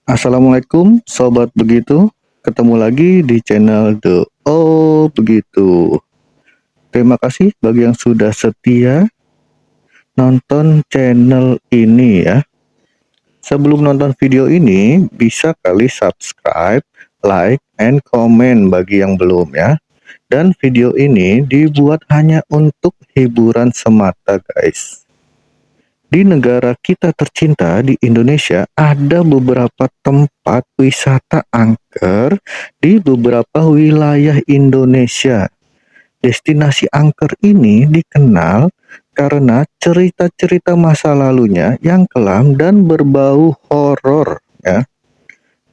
Assalamualaikum Sobat Begitu, ketemu lagi di channel The Oh Begitu. Terima kasih bagi yang sudah setia nonton channel ini ya. Sebelum nonton video ini, bisa kali subscribe, like, and comment bagi yang belum ya. Dan video ini dibuat hanya untuk hiburan semata guys. Di negara kita tercinta di Indonesia, ada beberapa tempat wisata angker di beberapa wilayah Indonesia. Destinasi angker ini dikenal karena cerita-cerita masa lalunya yang kelam dan berbau horor ya.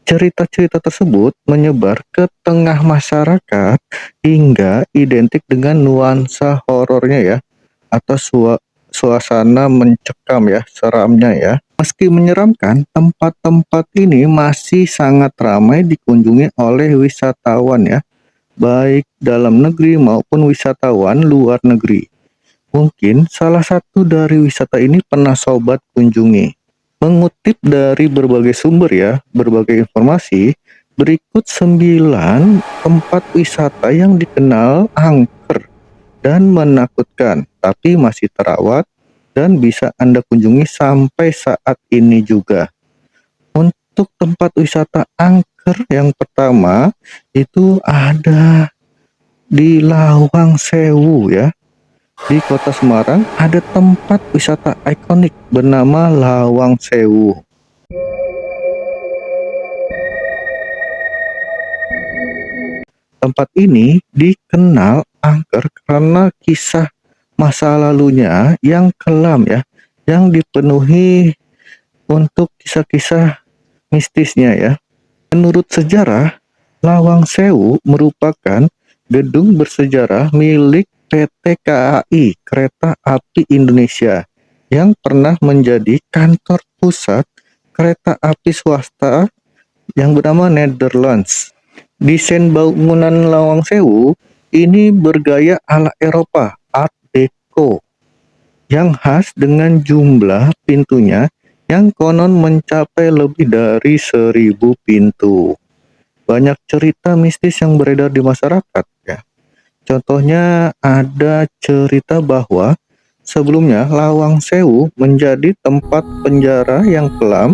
Cerita-cerita tersebut menyebar ke tengah masyarakat hingga identik dengan nuansa horornya ya, atau suasana mencekam ya, seramnya ya. Meski menyeramkan, tempat-tempat ini masih sangat ramai dikunjungi oleh wisatawan ya, baik dalam negeri maupun wisatawan luar negeri. Mungkin salah satu dari wisata ini pernah sobat kunjungi. Mengutip dari berbagai sumber ya, berbagai informasi, berikut 9 tempat wisata yang dikenal angker dan menakutkan, tapi masih terawat dan bisa Anda kunjungi sampai saat ini juga. Untuk tempat wisata angker yang pertama itu ada di Lawang Sewu ya. Di Kota Semarang ada tempat wisata ikonik bernama Lawang Sewu. Tempat ini dikenal angker karena kisah masa lalunya yang kelam ya, yang dipenuhi untuk kisah-kisah mistisnya ya. Menurut sejarah, Lawang Sewu merupakan gedung bersejarah milik PT KAI Kereta Api Indonesia yang pernah menjadi kantor pusat kereta api swasta yang bernama Netherlands. Desain bangunan Lawang Sewu ini bergaya ala Eropa, Art Deco, yang khas dengan jumlah pintunya yang konon mencapai lebih dari 1000 pintu. Banyak cerita mistis yang beredar di masyarakat ya. Contohnya ada cerita bahwa sebelumnya Lawang Sewu menjadi tempat penjara yang kelam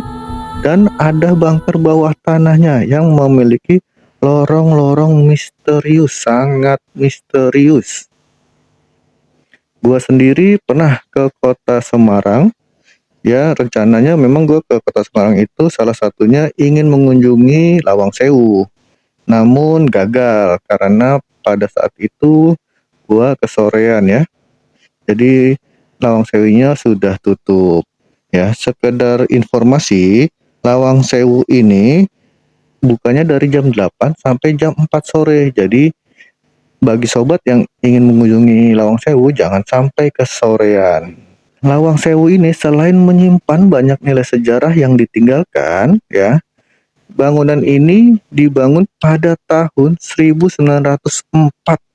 dan ada bunker bawah tanahnya yang memiliki lorong-lorong misterius, sangat misterius. Gua sendiri pernah ke Kota Semarang. Ya, rencananya memang gue ke Kota Semarang itu salah satunya ingin mengunjungi Lawang Sewu. Namun gagal karena pada saat itu gua kesorean ya. Jadi Lawang Sewunya sudah tutup. Ya, sekedar informasi, Lawang Sewu ini bukanya dari jam 8 sampai jam 4 sore. Jadi bagi sobat yang ingin mengunjungi Lawang Sewu jangan sampai kesorean. Lawang Sewu ini selain menyimpan banyak nilai sejarah yang ditinggalkan ya, bangunan ini dibangun pada tahun 1904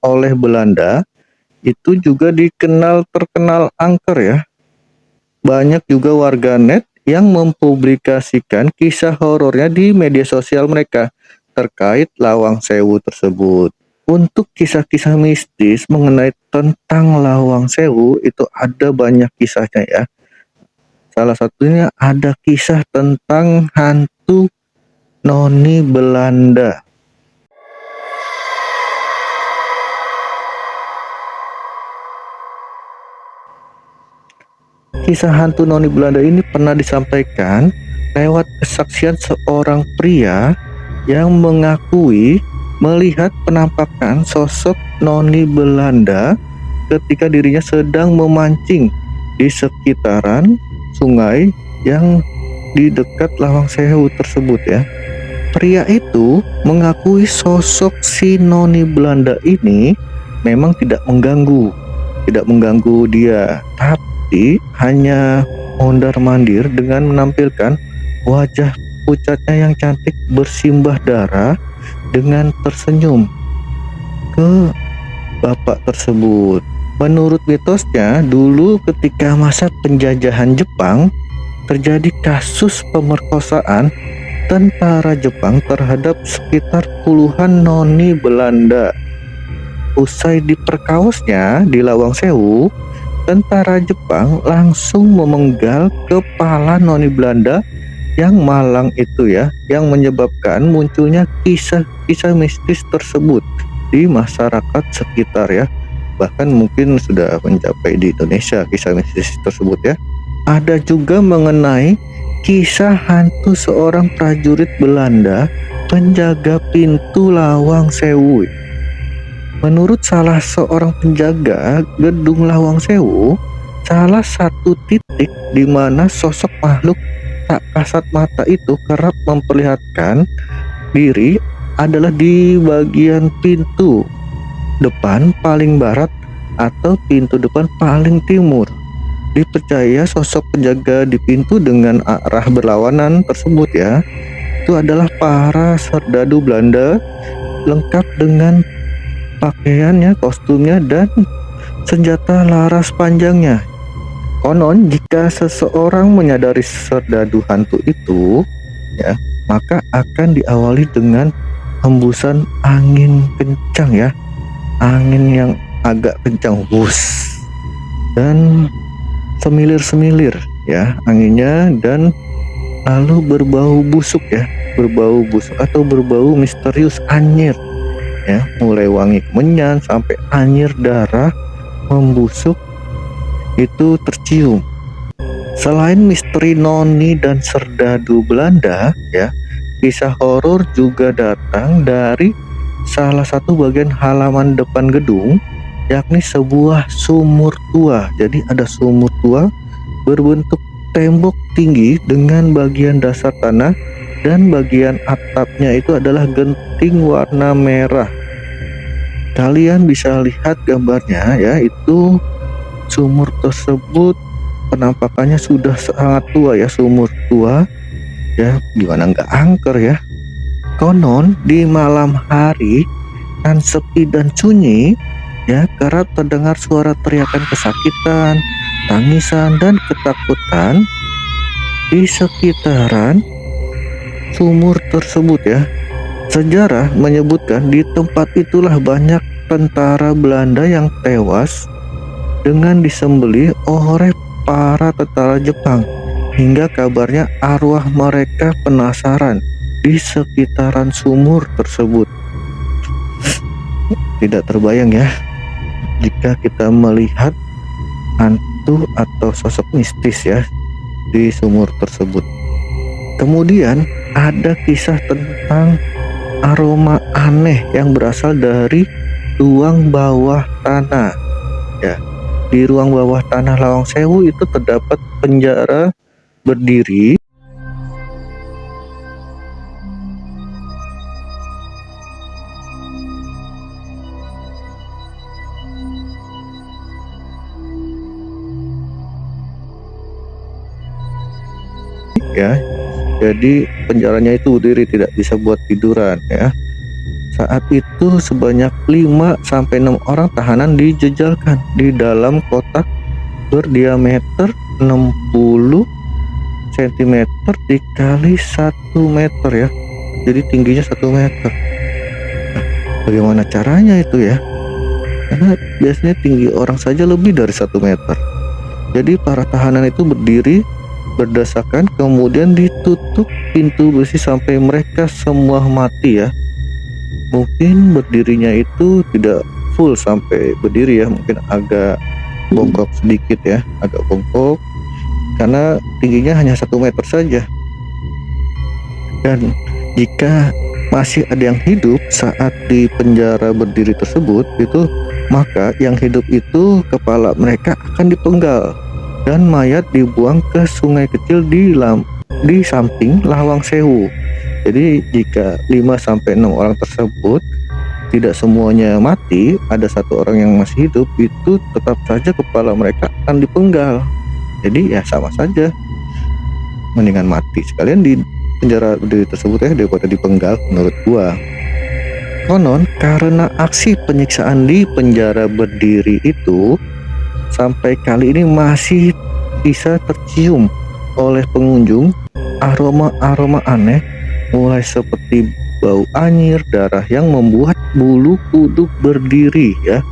oleh Belanda. Itu juga terkenal angker ya. Banyak juga warganet yang mempublikasikan kisah horornya di media sosial mereka terkait Lawang Sewu tersebut. Untuk kisah-kisah mistis mengenai tentang Lawang Sewu itu ada banyak kisahnya ya. Salah satunya ada kisah tentang hantu Noni Belanda. Kisah hantu Noni Belanda ini pernah disampaikan lewat kesaksian seorang pria yang mengakui melihat penampakan sosok Noni Belanda ketika dirinya sedang memancing di sekitaran sungai yang di dekat Lawang Sewu tersebut ya. Pria itu mengakui sosok si Noni Belanda ini memang tidak mengganggu dia, tapi hanya mondar-mandir dengan menampilkan wajah pucatnya yang cantik bersimbah darah dengan tersenyum. ke bapak tersebut. Menurut mitosnya, dulu ketika masa penjajahan Jepang terjadi kasus pemerkosaan tentara Jepang terhadap sekitar puluhan noni Belanda. Usai diperkaosnya di Lawang Sewu, tentara Jepang langsung memenggal kepala noni Belanda yang malang itu ya, yang menyebabkan munculnya kisah-kisah mistis tersebut di masyarakat sekitar ya. Bahkan mungkin sudah mencapai di Indonesia kisah mistis tersebut ya. Ada juga mengenai kisah hantu seorang prajurit Belanda penjaga pintu Lawang Sewu. Menurut salah seorang penjaga gedung Lawang Sewu, salah satu titik di mana sosok makhluk tak kasat mata itu kerap memperlihatkan diri adalah di bagian pintu depan paling barat atau pintu depan paling timur. Dipercaya sosok penjaga di pintu dengan arah berlawanan tersebut ya, itu adalah para serdadu Belanda lengkap dengan pakaiannya, kostumnya, dan senjata laras panjangnya. Konon jika seseorang menyadari serdadu hantu itu ya, maka akan diawali dengan hembusan angin kencang ya, angin yang agak kencang, hus, dan semilir-semilir ya anginnya, dan lalu berbau busuk ya, berbau busuk atau berbau misterius anyir ya, mulai wangi kemenyan sampai anyir darah membusuk itu tercium. Selain misteri noni dan serdadu Belanda ya, kisah horor juga datang dari salah satu bagian halaman depan gedung, yakni sebuah sumur tua. Jadi ada sumur tua berbentuk tembok tinggi dengan bagian dasar tanah dan bagian atapnya itu adalah genting warna merah. Kalian bisa lihat gambarnya ya, itu sumur tersebut penampakannya sudah sangat tua ya, sumur tua ya, gimana nggak angker ya. Konon di malam hari kan sepi dan sunyi ya, kerap terdengar suara teriakan kesakitan, tangisan, dan ketakutan di sekitaran sumur tersebut ya. Sejarah menyebutkan di tempat itulah banyak tentara Belanda yang tewas dengan disembelih oleh para tentara Jepang, hingga kabarnya arwah mereka penasaran di sekitaran sumur tersebut. Tidak terbayang ya jika kita melihat hantu atau sosok mistis ya di sumur tersebut. Kemudian ada kisah tentang aroma aneh yang berasal dari ruang bawah tanah ya. Di ruang bawah tanah Lawang Sewu itu terdapat penjara berdiri ya. Jadi penjaranya itu berdiri, tidak bisa buat tiduran ya. Saat itu sebanyak 5-6 orang tahanan dijejalkan di dalam kotak berdiameter 60 cm dikali 1 meter ya. Jadi tingginya 1 meter. Nah, bagaimana caranya itu ya? Karena biasanya tinggi orang saja lebih dari 1 meter. Jadi para tahanan itu berdiri berdasarkan, kemudian ditutup pintu besi sampai mereka semua mati ya. Mungkin berdirinya itu tidak full sampai berdiri ya, mungkin agak bongkok sedikit ya, agak bongkok karena tingginya hanya 1 meter saja. Dan jika masih ada yang hidup saat di penjara berdiri tersebut itu, maka yang hidup itu kepala mereka akan dipenggal dan mayat dibuang ke sungai kecil di samping Lawang Sewu. Jadi jika 5-6 orang tersebut tidak semuanya mati, ada 1 orang yang masih hidup, itu tetap saja kepala mereka akan dipenggal. Jadi ya sama saja, mendingan mati sekalian di penjara berdiri tersebut ya daripada dipenggal menurut gua. Konon karena aksi penyiksaan di penjara berdiri itu, sampai kali ini masih bisa tercium oleh pengunjung aroma-aroma aneh, mulai seperti bau anyir, darah yang membuat bulu kuduk berdiri ya.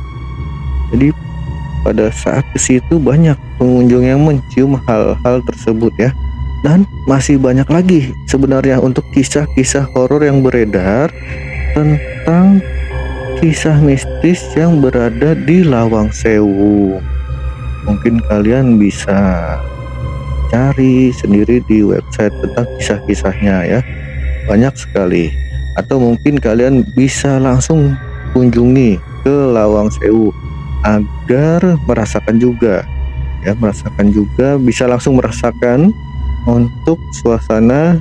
Jadi pada saat ke situ banyak pengunjung yang mencium hal-hal tersebut ya. Dan masih banyak lagi sebenarnya untuk kisah-kisah horor yang beredar tentang kisah mistis yang berada di Lawang Sewu. Mungkin kalian bisa cari sendiri di website tentang kisah-kisahnya ya. Banyak sekali. Atau mungkin kalian bisa langsung kunjungi ke Lawang Sewu agar merasakan juga ya, bisa langsung merasakan untuk suasana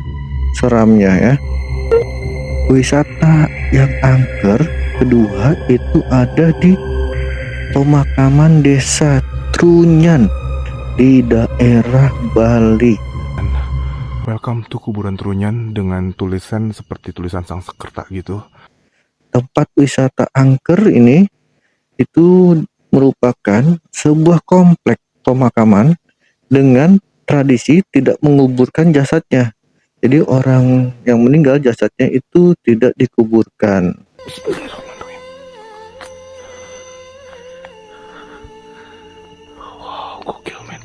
seramnya ya. Wisata yang angker kedua itu ada di pemakaman Desa Trunyan di daerah Bali. Welcome to kuburan Trunyan dengan tulisan seperti tulisan Sanskerta gitu. Tempat wisata angker ini itu merupakan sebuah komplek pemakaman dengan tradisi tidak menguburkan jasadnya. Jadi orang yang meninggal jasadnya itu tidak dikuburkan. Wow, gokil men.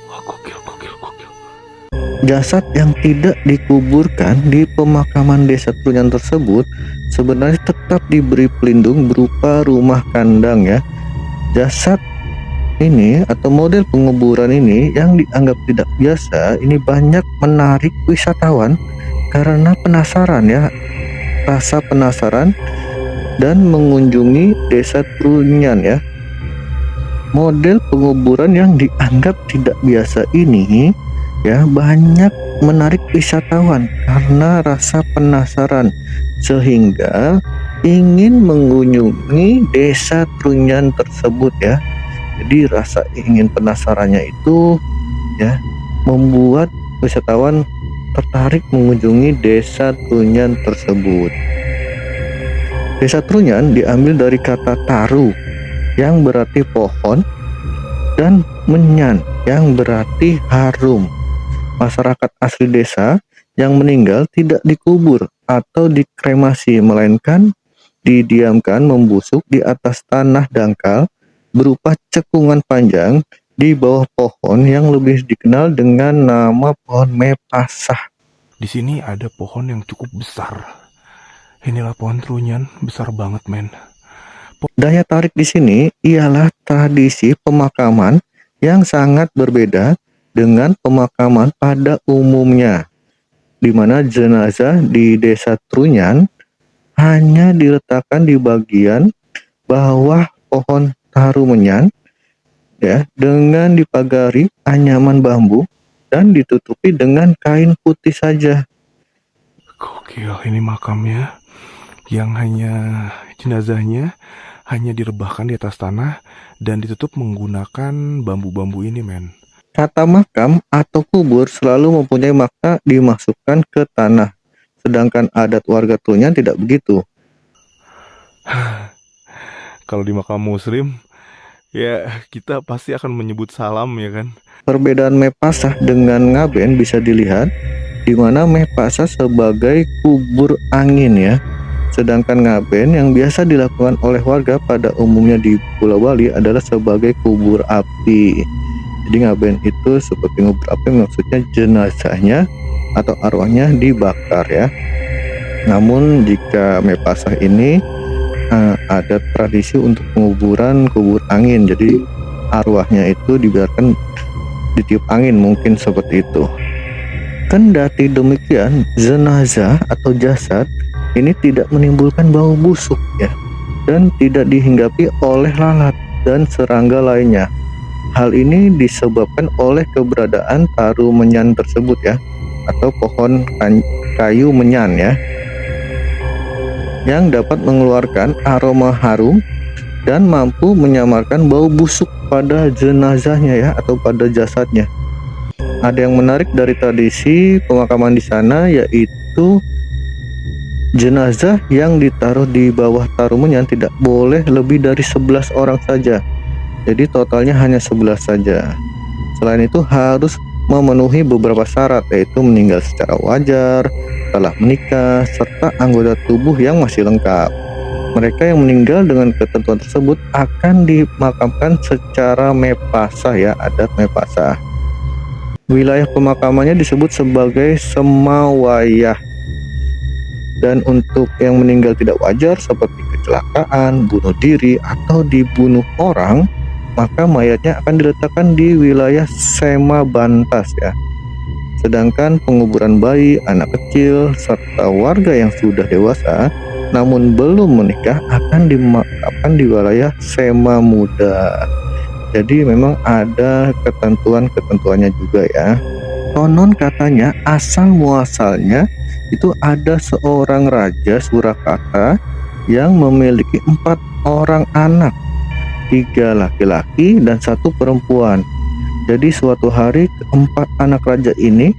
Wah, gokil. Jasad yang tidak dikuburkan di pemakaman Desa Trunyan tersebut sebenarnya tetap diberi pelindung berupa rumah kandang ya. Jasad ini atau model penguburan ini yang dianggap tidak biasa ini banyak menarik wisatawan karena penasaran ya, rasa penasaran dan mengunjungi Desa Trunyan ya. Model penguburan yang dianggap tidak biasa ini ya banyak menarik wisatawan karena rasa penasaran sehingga ingin mengunjungi Desa Trunyan tersebut ya. Jadi rasa ingin penasarannya itu ya membuat wisatawan tertarik mengunjungi Desa Trunyan tersebut. Desa Trunyan diambil dari kata taru yang berarti pohon dan menyan yang berarti harum. Masyarakat asli desa yang meninggal tidak dikubur atau dikremasi, melainkan didiamkan membusuk di atas tanah dangkal berupa cekungan panjang di bawah pohon yang lebih dikenal dengan nama pohon mepasah. Di sini ada pohon yang cukup besar. Inilah pohon Trunyan, besar banget men. Daya tarik di sini ialah tradisi pemakaman yang sangat berbeda dengan pemakaman pada umumnya, di mana jenazah di Desa Trunyan hanya diletakkan di bagian bawah pohon taru menyan ya, dengan dipagari anyaman bambu dan ditutupi dengan kain putih saja. Gokil, ini makamnya yang hanya jenazahnya hanya direbahkan di atas tanah dan ditutup menggunakan bambu-bambu ini men. Kata makam atau kubur selalu mempunyai makna dimasukkan ke tanah, sedangkan adat warga Trunyan tidak begitu. Kalau di makam muslim, ya kita pasti akan menyebut salam ya kan. Perbedaan mepasah dengan ngaben bisa dilihat, di mana mepasah sebagai kubur angin ya, sedangkan ngaben yang biasa dilakukan oleh warga pada umumnya di Pulau Bali adalah sebagai kubur api. Jadi ngaben itu seperti kubur api, maksudnya jenazahnya atau arwahnya dibakar ya. Namun jika mepasah ini ada tradisi untuk penguburan kubur angin, jadi arwahnya itu dibiarkan ditiup angin, mungkin seperti itu. Kendati demikian, jenazah atau jasad ini tidak menimbulkan bau busuk ya, dan tidak dihinggapi oleh lalat dan serangga lainnya. Hal ini disebabkan oleh keberadaan taru menyan tersebut ya, atau pohon kayu menyan ya, yang dapat mengeluarkan aroma harum dan mampu menyamarkan bau busuk pada jenazahnya ya, atau pada jasadnya. Ada yang menarik dari tradisi pemakaman di sana, yaitu Jenazah yang ditaruh di bawah Tarumenyan tidak boleh lebih dari 11 orang saja. Jadi totalnya hanya 11 saja. Selain itu harus memenuhi beberapa syarat, yaitu meninggal secara wajar, telah menikah, serta anggota tubuh yang masih lengkap. Mereka yang meninggal dengan ketentuan tersebut akan dimakamkan secara mepasah ya, adat mepasah. Wilayah pemakamannya disebut sebagai semawayah. Dan untuk yang meninggal tidak wajar seperti kecelakaan, bunuh diri, atau dibunuh orang, maka mayatnya akan diletakkan di wilayah Sema Bantas ya. Sedangkan penguburan bayi, anak kecil, serta warga yang sudah dewasa namun belum menikah akan dimakamkan di wilayah Sema Muda. Jadi memang ada ketentuan-ketentuannya juga ya. Konon katanya asal muasalnya itu ada seorang raja Surakarta yang memiliki 4 orang anak, 3 laki-laki dan 1 perempuan. Jadi suatu hari keempat anak raja ini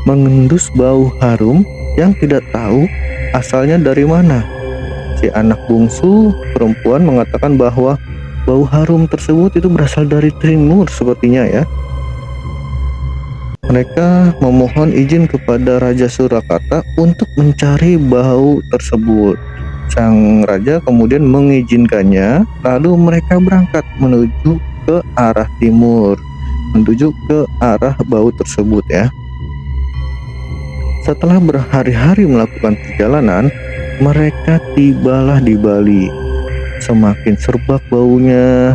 mengendus bau harum yang tidak tahu asalnya dari mana. Si anak bungsu perempuan mengatakan bahwa bau harum tersebut itu berasal dari timur sepertinya ya. Mereka memohon izin kepada Raja Surakarta untuk mencari bau tersebut. Sang raja kemudian mengizinkannya, lalu mereka berangkat menuju ke arah timur, menuju ke arah bau tersebut ya. Setelah berhari-hari melakukan perjalanan, mereka tibalah di Bali. Semakin serbak baunya,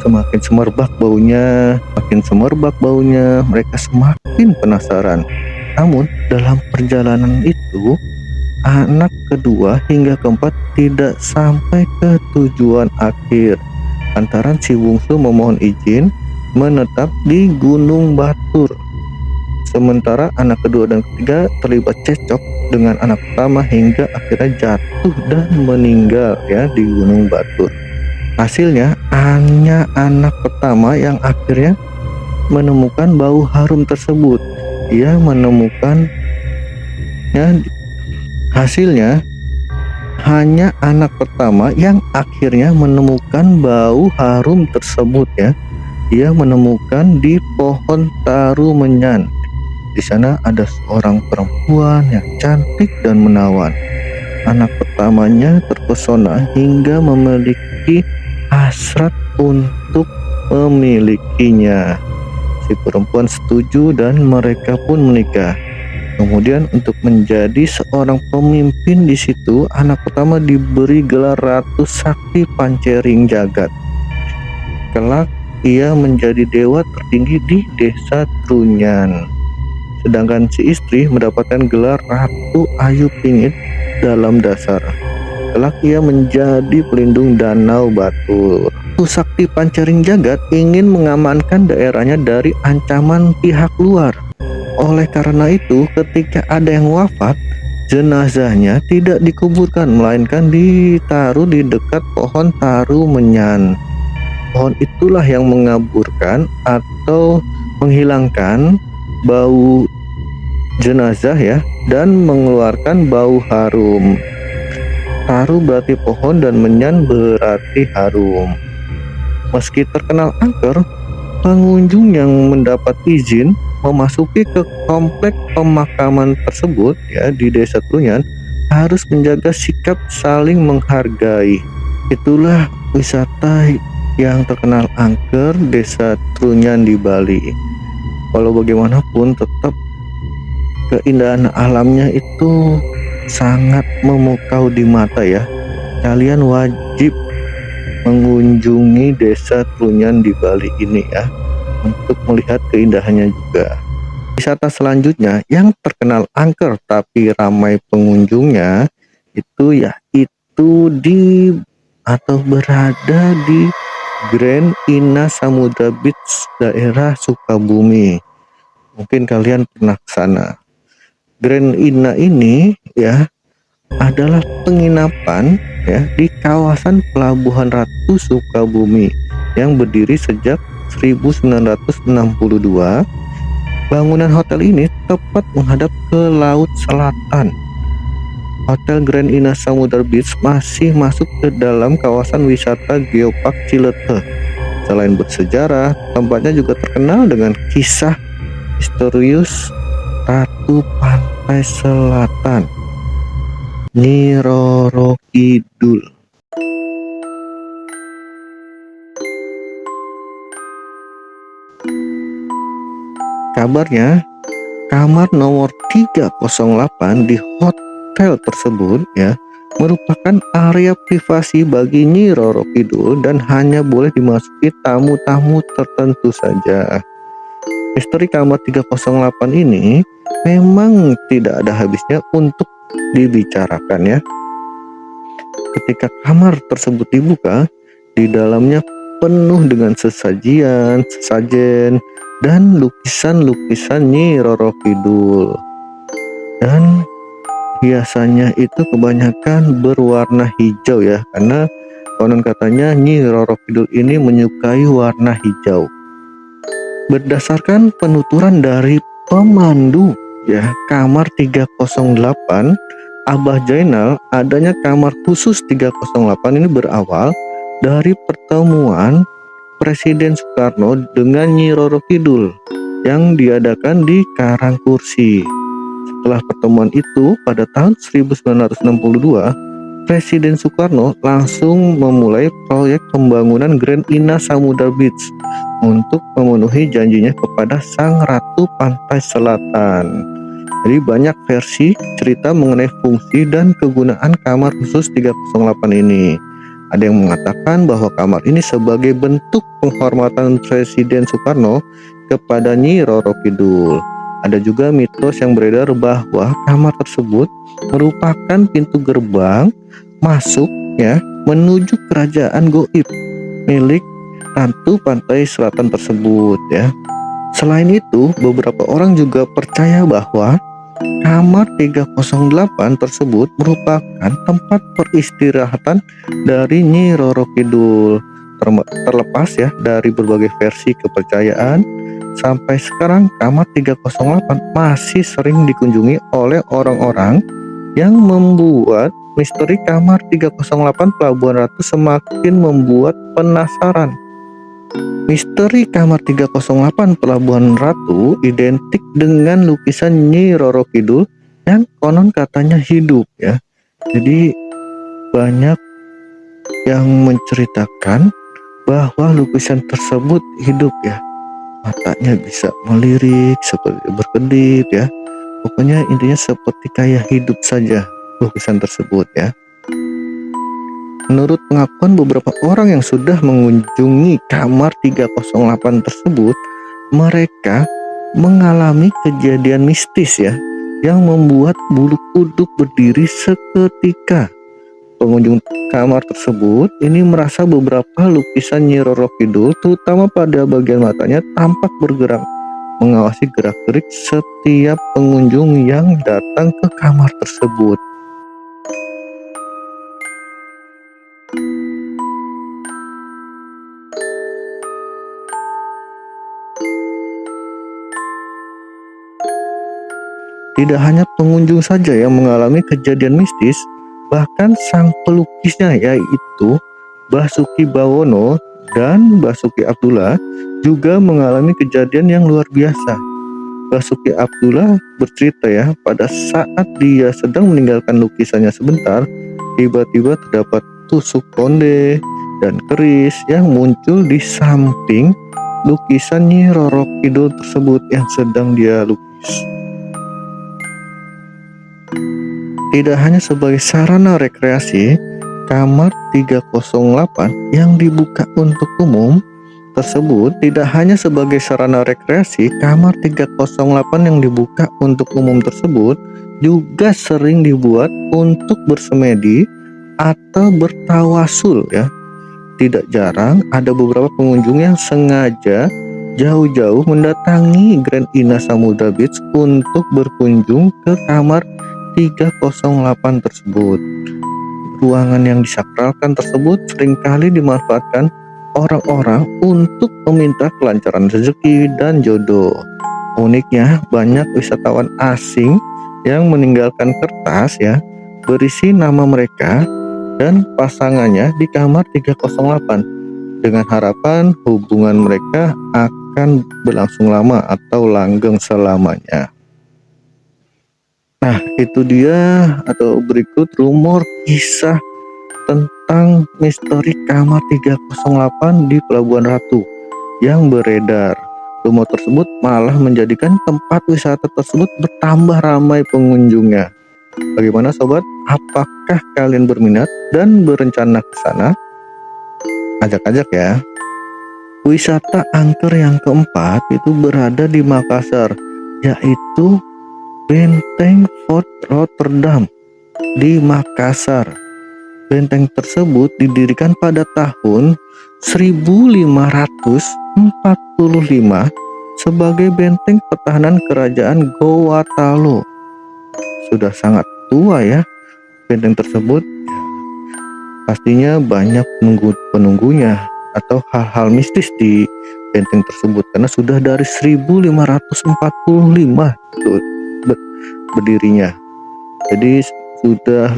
semakin semerbak baunya, makin semerbak baunya, mereka semakin penasaran. Namun dalam perjalanan itu, anak kedua hingga keempat tidak sampai ke tujuan akhir. Lantaran si bungsu memohon izin menetap di Gunung Batur. Sementara anak kedua dan ketiga terlibat cekcok dengan anak pertama hingga akhirnya jatuh dan meninggal ya di Gunung Batur. Hasilnya hanya anak pertama yang akhirnya menemukan bau harum tersebut. Ia menemukan hasilnya hanya anak pertama yang akhirnya menemukan bau harum tersebut ya. Ia menemukan di pohon Tarumenyan. Di sana ada seorang perempuan yang cantik dan menawan. Anak pertamanya terpesona hingga memiliki hasrat untuk memilikinya. Si perempuan setuju dan mereka pun menikah. Kemudian untuk menjadi seorang pemimpin di situ, anak pertama diberi gelar Ratu Sakti Pancering Jagat. Kelak ia menjadi dewa tertinggi di desa Trunyan. Sedangkan si istri mendapatkan gelar Ratu Ayu Pingit dalam dasar. Kelak ia menjadi pelindung Danau Batur. Ratu Sakti Pancering Jagat ingin mengamankan daerahnya dari ancaman pihak luar. Oleh karena itu, ketika ada yang wafat, jenazahnya tidak dikuburkan, melainkan ditaruh di dekat pohon Tarumenyan. Pohon itulah yang mengaburkan atau menghilangkan bau jenazah ya, dan mengeluarkan bau harum. Taru berarti pohon dan menyan berarti harum. Meski terkenal angker, pengunjung yang mendapat izin memasuki ke komplek pemakaman tersebut ya di desa Trunyan harus menjaga sikap saling menghargai. Itulah wisata yang terkenal angker desa Trunyan di Bali. Walau bagaimanapun tetap keindahan alamnya itu sangat memukau di mata ya. Kalian wajib mengunjungi desa Trunyan di Bali ini ya, untuk melihat keindahannya juga. Wisata selanjutnya yang terkenal angker tapi ramai pengunjungnya itu di atau berada di Grand Ina Samudra Beach, daerah Sukabumi. Mungkin kalian pernah ke sana. Grand Ina ini ya adalah penginapan ya di kawasan Pelabuhan Ratu Sukabumi yang berdiri sejak 1962. Bangunan hotel ini tepat menghadap ke laut selatan. Hotel Grand Indah Samudra Beach masih masuk ke dalam kawasan wisata Geopark Ciletuh. Selain bersejarah, tempatnya juga terkenal dengan kisah misterius Ratu Pantai Selatan, Nyi Roro Kidul. Kabarnya, kamar nomor 308 di hotel tersebut ya merupakan area privasi bagi Nyi Roro Kidul dan hanya boleh dimasuki tamu-tamu tertentu saja. Misteri kamar 308 ini memang tidak ada habisnya untuk dibicarakan ya. Ketika kamar tersebut dibuka, di dalamnya penuh dengan sesajen, dan lukisan-lukisan Nyi Roro Kidul. Dan biasanya itu kebanyakan berwarna hijau ya, karena konon katanya Nyi Roro Kidul ini menyukai warna hijau. Berdasarkan penuturan dari pemandu ya kamar 308 Abah Jainal, adanya kamar khusus 308 ini berawal dari pertemuan Presiden Soekarno dengan Nyi Roro Kidul yang diadakan di Karangkursi. Setelah pertemuan itu pada tahun 1962, Presiden Soekarno langsung memulai proyek pembangunan Grand Indah Samudra Beach untuk memenuhi janjinya kepada Sang Ratu Pantai Selatan. Jadi banyak versi cerita mengenai fungsi dan kegunaan kamar khusus 308 ini. Ada yang mengatakan bahwa kamar ini sebagai bentuk penghormatan Presiden Soekarno kepada Nyi Roro Kidul. Ada juga mitos yang beredar bahwa kamar tersebut merupakan pintu gerbang masuk ya menuju kerajaan goib milik Ratu Pantai Selatan tersebut ya. Selain itu, beberapa orang juga percaya bahwa kamar 308 tersebut merupakan tempat peristirahatan dari Nyi Roro Kidul. Terlepas ya dari berbagai versi kepercayaan, sampai sekarang kamar 308 masih sering dikunjungi oleh orang-orang yang membuat misteri kamar 308 Pelabuhan Ratu semakin membuat penasaran. Misteri kamar 308 Pelabuhan Ratu identik dengan lukisan Nyi Roro Kidul yang konon katanya hidup ya. Jadi banyak yang menceritakan bahwa lukisan tersebut hidup ya. Matanya bisa melirik seperti berkedip ya. Pokoknya intinya seperti kayak hidup saja lukisan tersebut ya. Menurut pengakuan beberapa orang yang sudah mengunjungi kamar 308 tersebut, mereka mengalami kejadian mistis ya yang membuat bulu kuduk berdiri seketika. Pengunjung kamar tersebut ini merasa beberapa lukisan Nyi Roro Kidul terutama pada bagian matanya tampak bergerak, mengawasi gerak-gerik setiap pengunjung yang datang ke kamar tersebut. Tidak hanya pengunjung saja yang mengalami kejadian mistis, bahkan sang pelukisnya yaitu Basuki Bawono dan Basuki Abdullah juga mengalami kejadian yang luar biasa. Basuki Abdullah bercerita ya, pada saat dia sedang meninggalkan lukisannya sebentar, tiba-tiba terdapat tusuk konde dan keris yang muncul di samping lukisan Nyi Roro Kidul tersebut yang sedang dia lukis. Tidak hanya sebagai sarana rekreasi, kamar 308 yang dibuka untuk umum tersebut tidak hanya sebagai sarana rekreasi, kamar 308 yang dibuka untuk umum tersebut juga sering dibuat untuk bersemedi atau bertawasul ya. Tidak jarang ada beberapa pengunjung yang sengaja jauh-jauh mendatangi Grand Indah Samudra Beach untuk berkunjung ke kamar 308 tersebut. Ruangan yang disakralkan tersebut seringkali dimanfaatkan orang-orang untuk meminta kelancaran rezeki dan jodoh. Uniknya, banyak wisatawan asing yang meninggalkan kertas ya berisi nama mereka dan pasangannya di kamar 308 dengan harapan hubungan mereka akan berlangsung lama atau langgeng selamanya. Nah, itu dia atau berikut rumor kisah tentang misteri kamar 308 di Pelabuhan Ratu yang beredar. Rumor tersebut malah menjadikan tempat wisata tersebut bertambah ramai pengunjungnya. Bagaimana sobat? Apakah kalian berminat dan berencana ke sana? Ajak-ajak ya. Wisata angker yang keempat itu berada di Makassar, yaitu Benteng Fort Rotterdam di Makassar. Benteng tersebut didirikan pada tahun 1545 sebagai benteng pertahanan kerajaan Gorontalo. Sudah sangat tua ya benteng tersebut. Pastinya banyak penunggunya atau hal-hal mistis di benteng tersebut karena sudah dari 1545 tuh berdirinya. Jadi sudah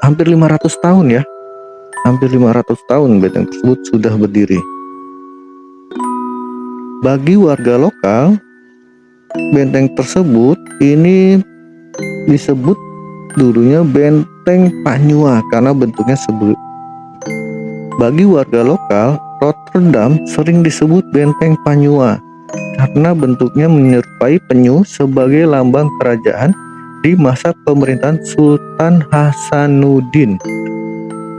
hampir 500 tahun ya. Hampir 500 tahun benteng tersebut sudah berdiri. Bagi warga lokal, benteng tersebut ini disebut dulunya Benteng Panyua karena bentuknya bagi warga lokal, Rotterdam sering disebut Benteng Panyua karena bentuknya menyerupai penyu sebagai lambang kerajaan di masa pemerintahan Sultan Hasanuddin.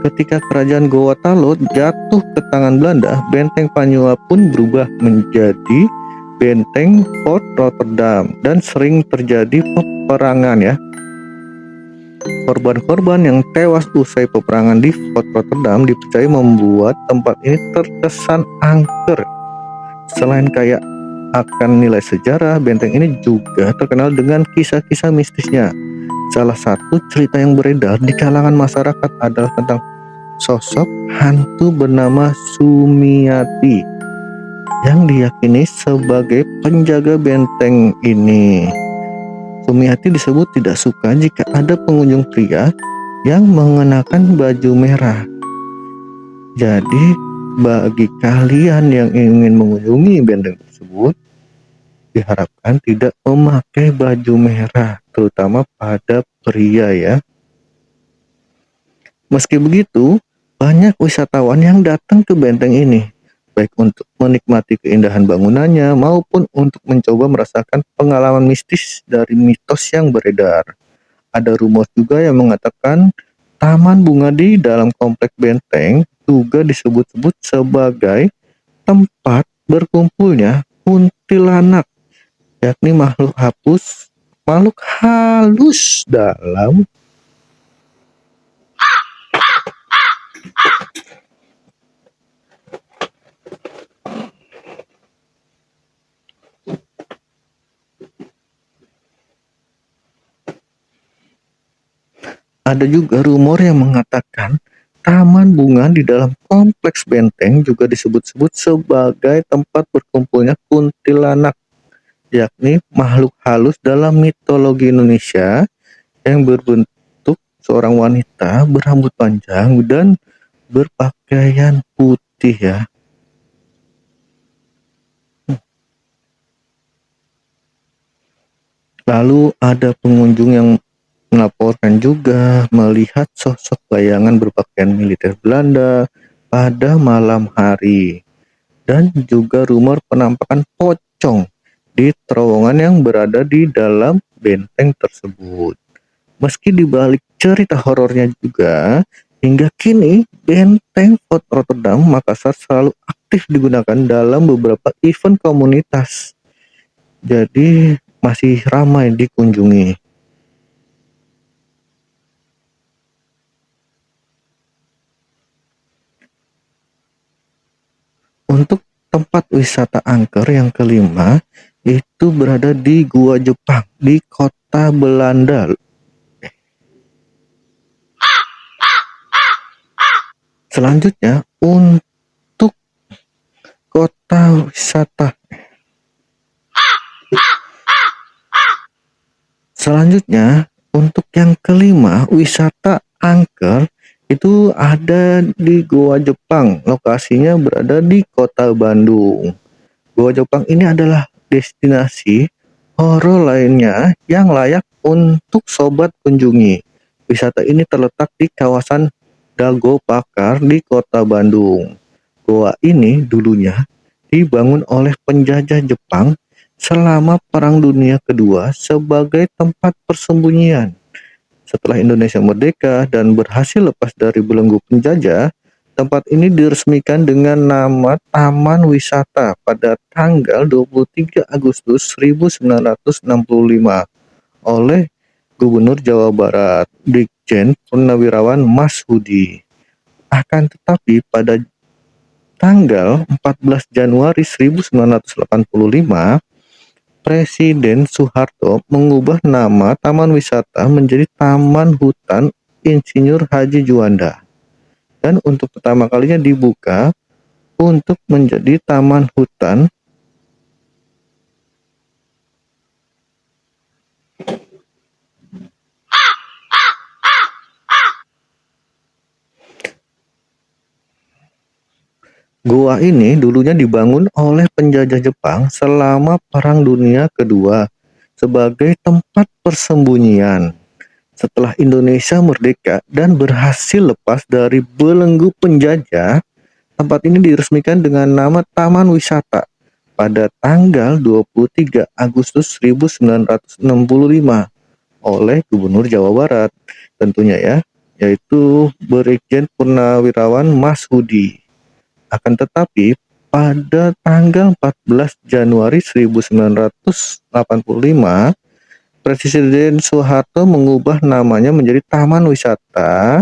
Ketika kerajaan Gorontalo jatuh ke tangan Belanda, Benteng Panyua pun berubah menjadi Benteng Fort Rotterdam dan sering terjadi peperangan ya. Korban-korban yang tewas usai peperangan di Fort Rotterdam dipercaya membuat tempat ini terkesan angker. Selain kaya akan nilai sejarah, benteng ini juga terkenal dengan kisah-kisah mistisnya. Salah satu cerita yang beredar di kalangan masyarakat adalah tentang sosok hantu bernama Sumiati yang diyakini sebagai penjaga benteng ini. Sumiati disebut tidak suka jika ada pengunjung pria yang mengenakan baju merah. Jadi, bagi kalian yang ingin mengunjungi benteng tersebut, diharapkan tidak memakai baju merah, terutama pada pria ya. Meski begitu, banyak wisatawan yang datang ke benteng ini, baik untuk menikmati keindahan bangunannya maupun untuk mencoba merasakan pengalaman mistis dari mitos yang beredar. Ada rumor juga yang mengatakan taman bunga di dalam komplek benteng juga disebut-sebut sebagai tempat berkumpulnya kuntilanak, yakni makhluk halus dalam. Ada juga rumor yang mengatakan taman bunga di dalam kompleks benteng juga disebut-sebut sebagai tempat berkumpulnya kuntilanak, yakni makhluk halus dalam mitologi Indonesia yang berbentuk seorang wanita berambut panjang dan berpakaian putih ya. Lalu ada pengunjung yang melaporkan juga melihat sosok bayangan berpakaian militer Belanda pada malam hari, dan juga rumor penampakan pocong di terowongan yang berada di dalam benteng tersebut. Meski dibalik cerita horornya juga, hingga kini benteng Fort Rotterdam Makassar selalu aktif digunakan dalam beberapa event komunitas. Jadi masih ramai dikunjungi. Untuk tempat wisata angker yang kelima itu berada di Gua Jepang di kota Belanda. Selanjutnya untuk kota wisata. Selanjutnya Untuk yang kelima, wisata angker itu ada di Goa Jepang. Lokasinya berada di kota Bandung. Goa Jepang ini adalah destinasi horor lainnya yang layak untuk sobat kunjungi. Wisata ini terletak di kawasan Dago Pakar di kota Bandung. Goa ini dulunya dibangun oleh penjajah Jepang selama Perang Dunia Kedua sebagai tempat persembunyian. Setelah Indonesia merdeka dan berhasil lepas dari belenggu penjajah, tempat ini diresmikan dengan nama Taman Wisata pada tanggal 23 Agustus 1965 oleh Gubernur Jawa Barat, Brigjen Purnawirawan Mas Hudi. Akan tetapi pada tanggal 14 Januari 1985, Presiden Soeharto mengubah nama Taman Wisata menjadi Taman Hutan Insinyur Haji Juanda, dan untuk pertama kalinya dibuka untuk menjadi taman hutan Goa ini dulunya dibangun oleh penjajah Jepang selama Perang Dunia Kedua sebagai tempat persembunyian. Setelah Indonesia merdeka dan berhasil lepas dari belenggu penjajah, tempat ini diresmikan dengan nama Taman Wisata pada tanggal 23 Agustus 1965 oleh Gubernur Jawa Barat tentunya ya, yaitu Brigjen Purnawirawan Mas Hudi. Akan tetapi pada tanggal 14 Januari 1985, Presiden Soeharto mengubah namanya menjadi Taman Wisata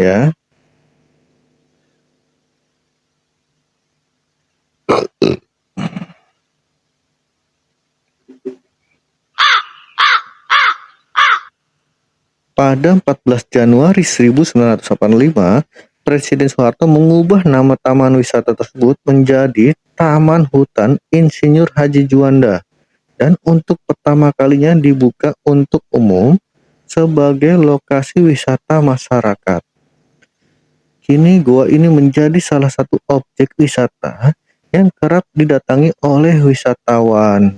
ya. Pada 14 Januari 1985, Presiden Soeharto mengubah nama Taman Wisata tersebut menjadi Taman Hutan Insinyur Haji Juanda, dan untuk pertama kalinya dibuka untuk umum sebagai lokasi wisata masyarakat. Kini goa ini menjadi salah satu objek wisata yang kerap didatangi oleh wisatawan.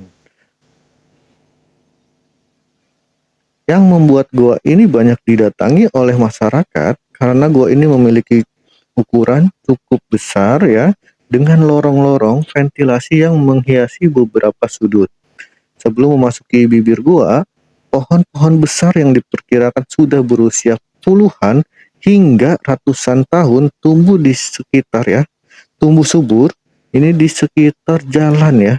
Yang membuat goa ini banyak didatangi oleh masyarakat karena goa ini memiliki ukuran cukup besar ya, dengan lorong-lorong ventilasi yang menghiasi beberapa sudut. Sebelum memasuki bibir gua, pohon-pohon besar yang diperkirakan sudah berusia puluhan hingga ratusan tahun tumbuh di sekitar ya, tumbuh subur ini di sekitar jalan ya,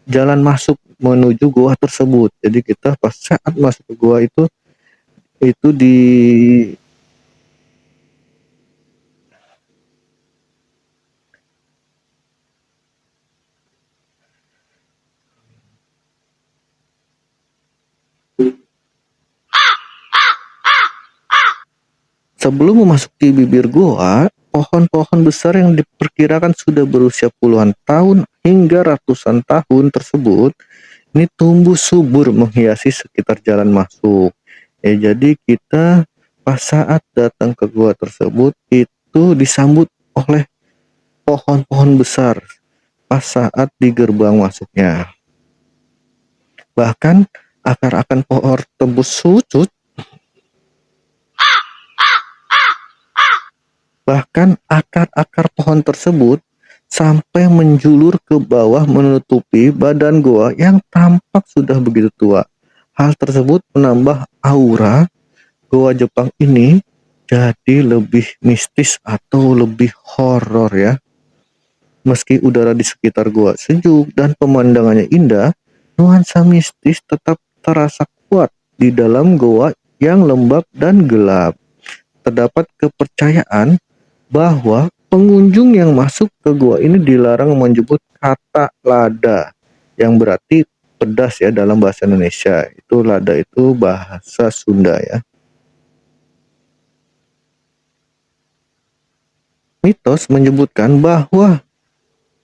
jalan masuk menuju gua tersebut. Jadi kita pas saat masuk ke gua itu di sebelum memasuki bibir gua, pohon-pohon besar yang diperkirakan sudah berusia puluhan tahun hingga ratusan tahun tersebut ini tumbuh subur menghiasi sekitar jalan masuk. Jadi kita pas saat datang ke gua tersebut itu disambut oleh pohon-pohon besar pas saat di gerbang masuknya. Bahkan akar-akar pohon tembus sujud, bahkan akar-akar pohon tersebut sampai menjulur ke bawah menutupi badan goa yang tampak sudah begitu tua. Hal tersebut menambah aura goa Jepang ini jadi lebih mistis atau lebih horor ya. Meski udara di sekitar goa sejuk dan pemandangannya indah, nuansa mistis tetap terasa kuat di dalam goa yang lembab dan gelap. Terdapat kepercayaan bahwa pengunjung yang masuk ke gua ini dilarang menyebut kata lada, yang berarti pedas ya dalam bahasa Indonesia. Itu lada itu bahasa Sunda ya. Mitos menyebutkan bahwa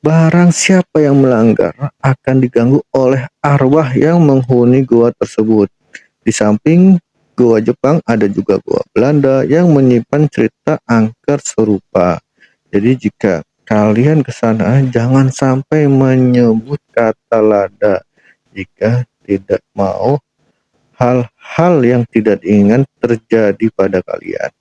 barang siapa yang melanggar akan diganggu oleh arwah yang menghuni gua tersebut. Di samping goa Jepang, ada juga goa Belanda yang menyimpan cerita angker serupa. Jadi jika kalian ke sana jangan sampai menyebut kata lada jika tidak mau hal-hal yang tidak diinginkan terjadi pada kalian.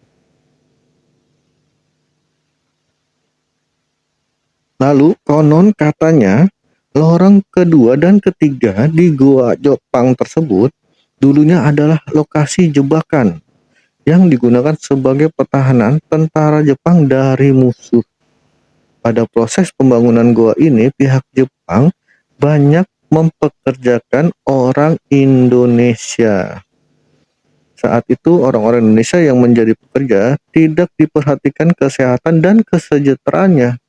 Lalu konon katanya lorong kedua dan ketiga di goa Jepang tersebut dulunya adalah lokasi jebakan yang digunakan sebagai pertahanan tentara Jepang dari musuh. Pada proses pembangunan goa ini, pihak Jepang banyak mempekerjakan orang Indonesia. Saat itu orang-orang Indonesia yang menjadi pekerja tidak diperhatikan kesehatan dan kesejahteraannya.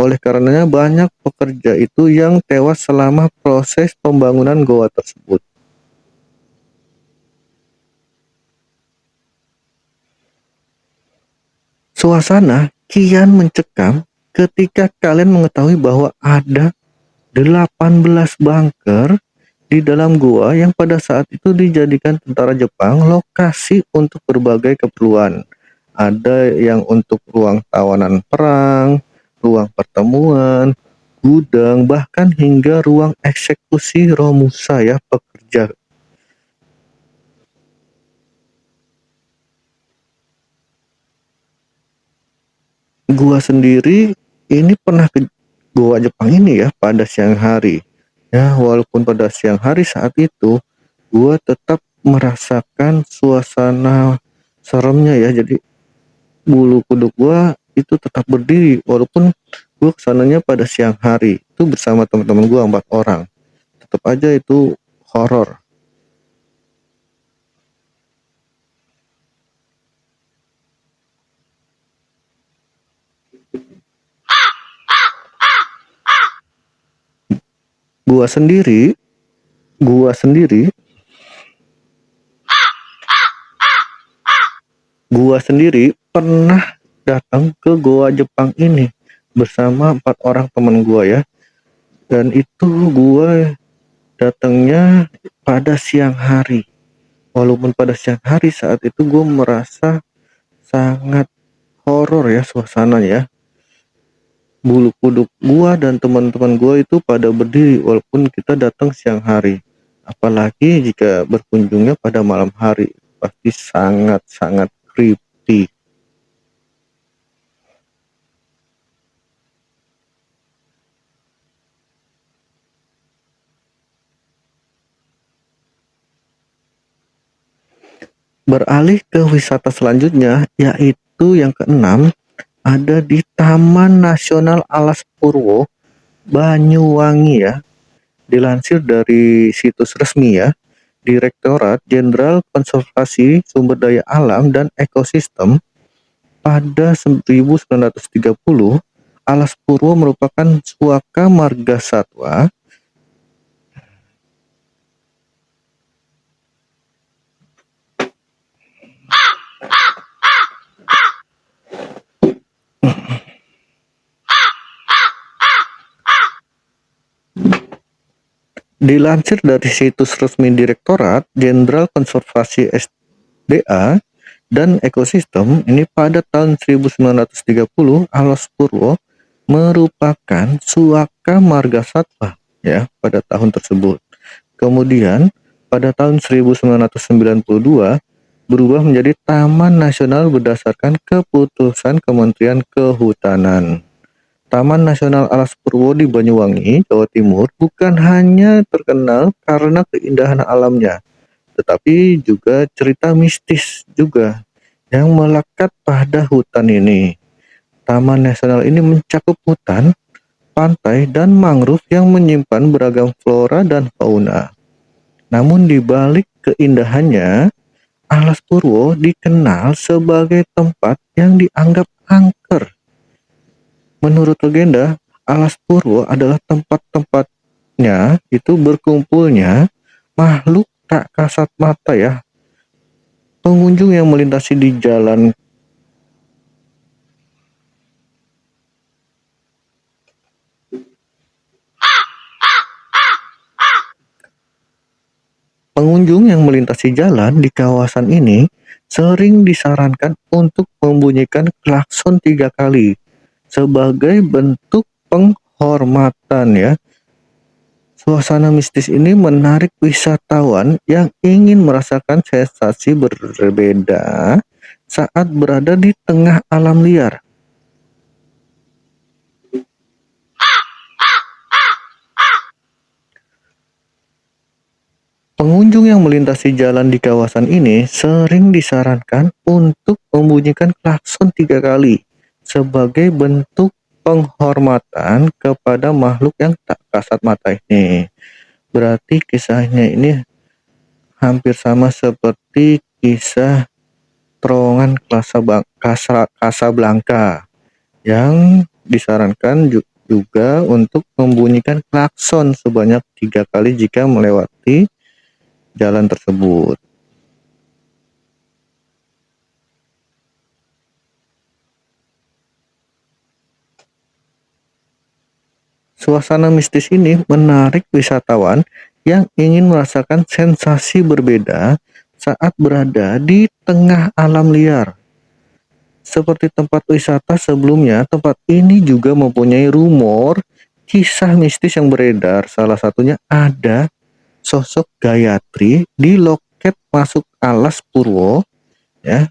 Oleh karenanya banyak pekerja itu yang tewas selama proses pembangunan goa tersebut. Suasana kian mencekam ketika kalian mengetahui bahwa ada 18 bunker di dalam gua yang pada saat itu dijadikan tentara Jepang lokasi untuk berbagai keperluan. Ada yang untuk ruang tawanan perang, ruang pertemuan, gudang, bahkan hingga ruang eksekusi Romusa ya pekerja. Gua sendiri ini pernah ke gua Jepang ini ya pada siang hari. Ya, walaupun pada siang hari saat itu gua tetap merasakan suasana seremnya ya. Jadi bulu kuduk gua itu tetap berdiri walaupun gua kesananya pada siang hari itu bersama teman-teman gua 4 orang. Tetap aja itu horor. Gua sendiri, gua sendiri, gua sendiri pernah datang ke goa Jepang ini bersama 4 orang teman gua ya. Dan itu gua datangnya pada siang hari. Walaupun pada siang hari saat itu gue merasa sangat horor ya suasananya. Bulu kuduk gua dan teman-teman gua itu pada berdiri walaupun kita datang siang hari. Apalagi jika berkunjungnya pada malam hari, pasti sangat-sangat creepy. Beralih ke wisata selanjutnya, yaitu yang keenam, ada di Taman Nasional Alas Purwo, Banyuwangi ya. Dilansir dari situs resmi ya, Direktorat Jenderal Konservasi Sumber Daya Alam dan Ekosistem, pada 1930, Alas Purwo merupakan suaka marga satwa Dilansir dari situs resmi Direktorat Jenderal Konservasi SDA dan Ekosistem, ini pada tahun 1930 Alas Purwo merupakan suaka marga satwa ya pada tahun tersebut. Kemudian pada tahun 1992 berubah menjadi Taman Nasional berdasarkan keputusan Kementerian Kehutanan. Taman Nasional Alas Purwo di Banyuwangi, Jawa Timur bukan hanya terkenal karena keindahan alamnya, tetapi juga cerita mistis juga yang melekat pada hutan ini. Taman Nasional ini mencakup hutan, pantai, dan mangrove yang menyimpan beragam flora dan fauna. Namun di balik keindahannya, Alas Purwo dikenal sebagai tempat yang dianggap angker. Menurut legenda, Alas Purwo adalah tempat-tempatnya itu berkumpulnya makhluk tak kasat mata ya. Pengunjung yang melintasi di jalan Pengunjung yang melintasi jalan di kawasan ini sering disarankan untuk membunyikan klakson 3 kali sebagai bentuk penghormatan ya. Suasana mistis ini menarik wisatawan yang ingin merasakan sensasi berbeda saat berada di tengah alam liar. Pengunjung yang melintasi jalan di kawasan ini sering disarankan untuk membunyikan klakson 3 kali sebagai bentuk penghormatan kepada makhluk yang tak kasat mata ini. Berarti kisahnya ini hampir sama seperti kisah terowongan Casablanca yang disarankan juga untuk membunyikan klakson sebanyak 3 kali jika melewati jalan tersebut. Suasana mistis ini menarik wisatawan yang ingin merasakan sensasi berbeda saat berada di tengah alam liar. Seperti tempat wisata sebelumnya, tempat ini juga mempunyai rumor kisah mistis yang beredar. Salah satunya ada sosok Gayatri di loket masuk alas Purwo ya.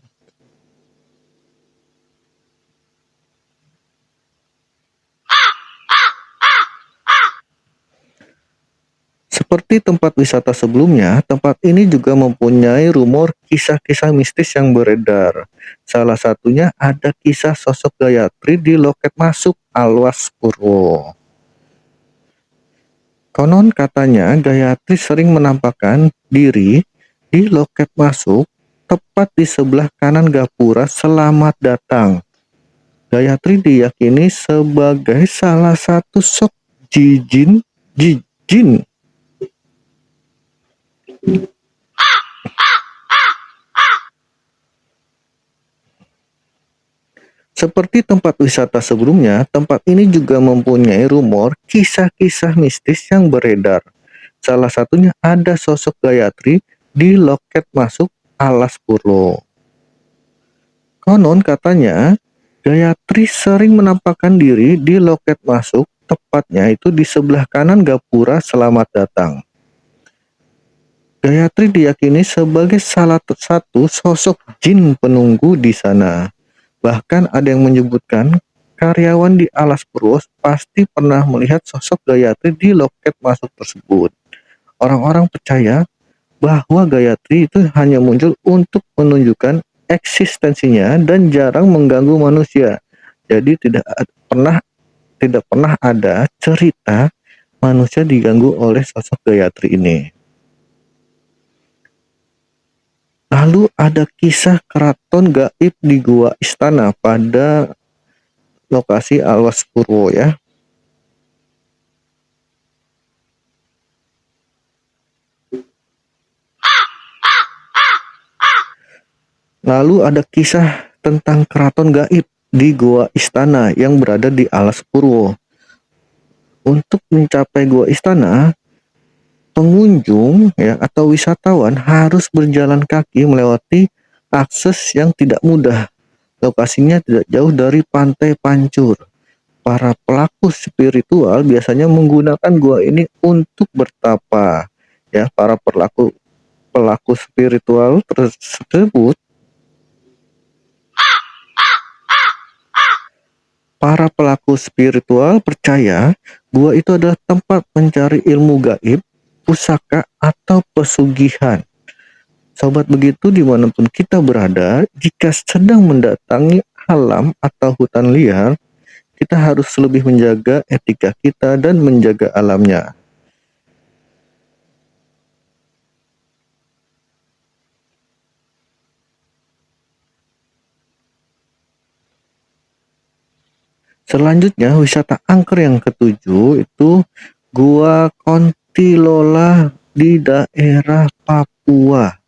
Seperti tempat wisata sebelumnya, tempat ini juga mempunyai rumor kisah-kisah mistis yang beredar. Salah satunya ada kisah sosok Gayatri di loket masuk Alas Purwo. Konon katanya Gayatri sering menampakkan diri di loket masuk tepat di sebelah kanan gapura selamat datang. Gayatri diyakini sebagai salah satu sok jin Seperti tempat wisata sebelumnya, tempat ini juga mempunyai rumor kisah-kisah mistis yang beredar. Salah satunya ada sosok Gayatri di loket masuk Alas Purwo. Konon katanya, Gayatri sering menampakkan diri di loket masuk, tepatnya itu di sebelah kanan gapura selamat datang. Gayatri diyakini sebagai salah satu sosok jin penunggu di sana. Bahkan ada yang menyebutkan karyawan di Alas Purwo pasti pernah melihat sosok Gayatri di loket masuk tersebut. Orang-orang percaya bahwa Gayatri itu hanya muncul untuk menunjukkan eksistensinya dan jarang mengganggu manusia. Jadi tidak pernah ada cerita manusia diganggu oleh sosok Gayatri ini. Lalu ada kisah keraton gaib di Gua Istana pada lokasi Alas Purwo ya. Lalu ada kisah tentang keraton gaib di Gua Istana yang berada di Alas Purwo. Untuk mencapai Gua Istana, pengunjung ya atau wisatawan harus berjalan kaki melewati akses yang tidak mudah. Lokasinya tidak jauh dari Pantai Pancur. Para pelaku spiritual biasanya menggunakan gua ini untuk bertapa. Ya, pelaku spiritual tersebut percaya gua itu adalah tempat mencari ilmu gaib, pusaka atau pesugihan. Sobat begitu dimanapun kita berada, jika sedang mendatangi alam atau hutan liar, kita harus lebih menjaga etika kita dan menjaga alamnya. Selanjutnya wisata angker yang ketujuh itu Gua Kontilola di daerah Papua,